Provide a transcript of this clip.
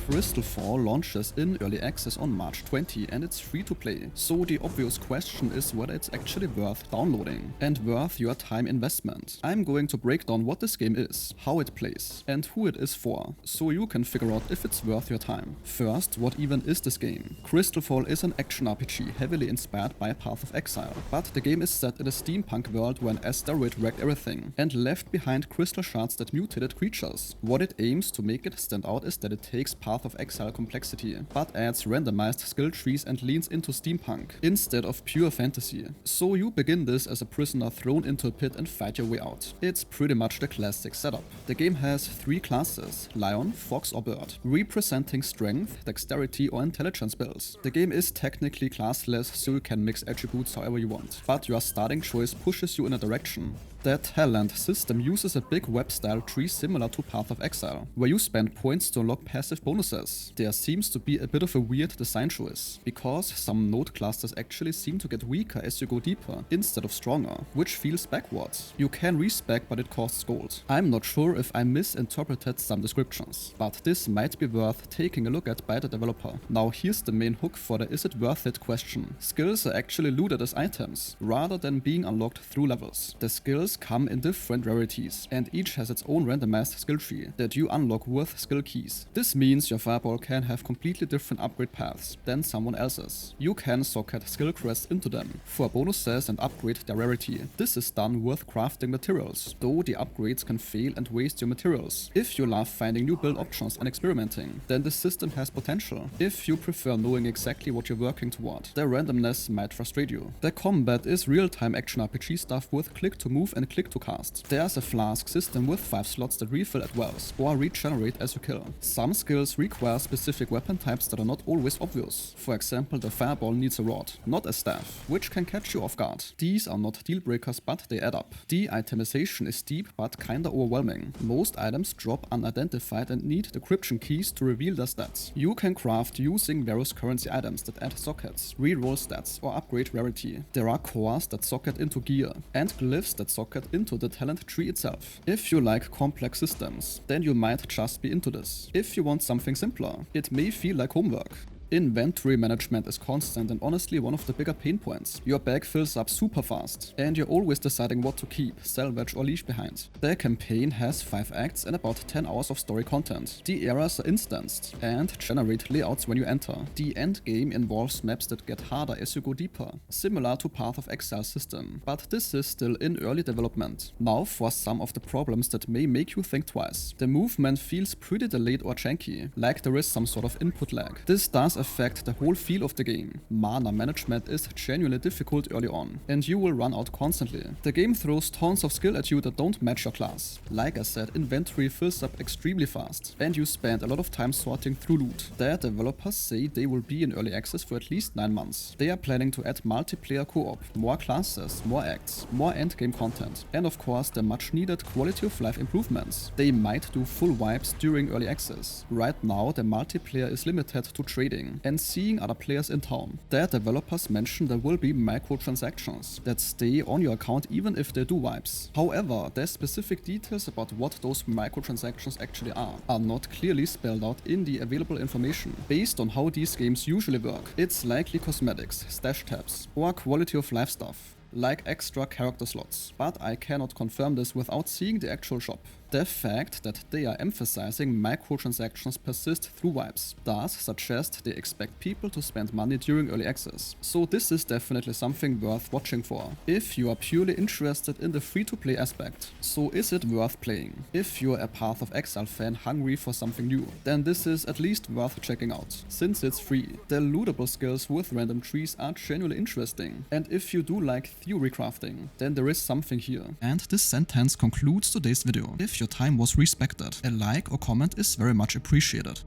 Crystalfall launches in early access on March 20 and it's free to play, so the obvious question is whether it's actually worth downloading and worth your time investment. I'm going to break down what this game is, how it plays, and who it is for, so you can figure out if it's worth your time. First, what even is this game? Crystalfall is an action RPG heavily inspired by Path of Exile, but the game is set in a steampunk world where an asteroid wrecked everything and left behind crystal shards that mutated creatures. What it aims to make it stand out is that it takes Path of Exile complexity, but adds randomized skill trees and leans into steampunk instead of pure fantasy. So you begin this as a prisoner thrown into a pit and fight your way out. It's pretty much the classic setup. The game has 3 classes: Lion, Fox or Bird, representing strength, dexterity or intelligence builds. The game is technically classless, so you can mix attributes however you want, but your starting choice pushes you in a direction. The talent system uses a big web-style tree similar to Path of Exile, where you spend points to unlock passive bonuses. There seems to be a bit of a weird design choice, because some node clusters actually seem to get weaker as you go deeper, instead of stronger, which feels backwards. You can respec, but it costs gold. I'm not sure if I misinterpreted some descriptions, but this might be worth taking a look at by the developer. Now here's the main hook for the is it worth it question. Skills are actually looted as items, rather than being unlocked through levels. The skills come in different rarities, and each has its own randomized skill tree that you unlock with skill keys. This means your fireball can have completely different upgrade paths than someone else's. You can socket skill crests into them for bonuses and upgrade their rarity. This is done with crafting materials, though the upgrades can fail and waste your materials. If you love finding new build options and experimenting, then the system has potential. If you prefer knowing exactly what you're working toward, the randomness might frustrate you. The combat is real-time action RPG stuff with click to move and click to cast. There's a flask system with 5 slots that refill at wells or regenerate as you kill. Some skills require specific weapon types that are not always obvious. For example, the fireball needs a rod, not a staff, which can catch you off guard. These are not deal breakers, but they add up. The itemization is deep but kinda overwhelming. Most items drop unidentified and need decryption keys to reveal their stats. You can craft using various currency items that add sockets, reroll stats or upgrade rarity. There are cores that socket into gear and glyphs that socket into the talent tree itself. If you like complex systems, then you might just be into this. If you want something simpler, it may feel like homework. Inventory management is constant and honestly one of the bigger pain points. Your bag fills up super fast, and you're always deciding what to keep, salvage or leave behind. The campaign has 5 acts and about 10 hours of story content. The eras are instanced and generate layouts when you enter. The endgame involves maps that get harder as you go deeper, similar to Path of Exile system, but this is still in early development. Now for some of the problems that may make you think twice. The movement feels pretty delayed or janky, like there is some sort of input lag. This does affect the whole feel of the game. Mana management is genuinely difficult early on, and you will run out constantly. The game throws tons of skill at you that don't match your class. Like I said, inventory fills up extremely fast, and you spend a lot of time sorting through loot. The developers say they will be in early access for at least 9 months. They are planning to add multiplayer co-op, more classes, more acts, more endgame content, and of course the much needed quality of life improvements. They might do full wipes during early access. Right now the multiplayer is limited to trading and seeing other players in town. The developers mention there will be microtransactions that stay on your account even if they do wipes. However, the specific details about what those microtransactions actually are not clearly spelled out in the available information. Based on how these games usually work, it's likely cosmetics, stash tabs, or quality of life stuff, like extra character slots, but I cannot confirm this without seeing the actual shop. The fact that they are emphasizing microtransactions persist through wipes does suggest they expect people to spend money during early access, so this is definitely something worth watching for, if you are purely interested in the free-to-play aspect. So is it worth playing? If you're a Path of Exile fan hungry for something new, then this is at least worth checking out, since it's free. The lootable skills with random trees are genuinely interesting, and if you do like theory crafting, then there is something here. And this sentence concludes today's video. If your time was respected, a like or comment is very much appreciated.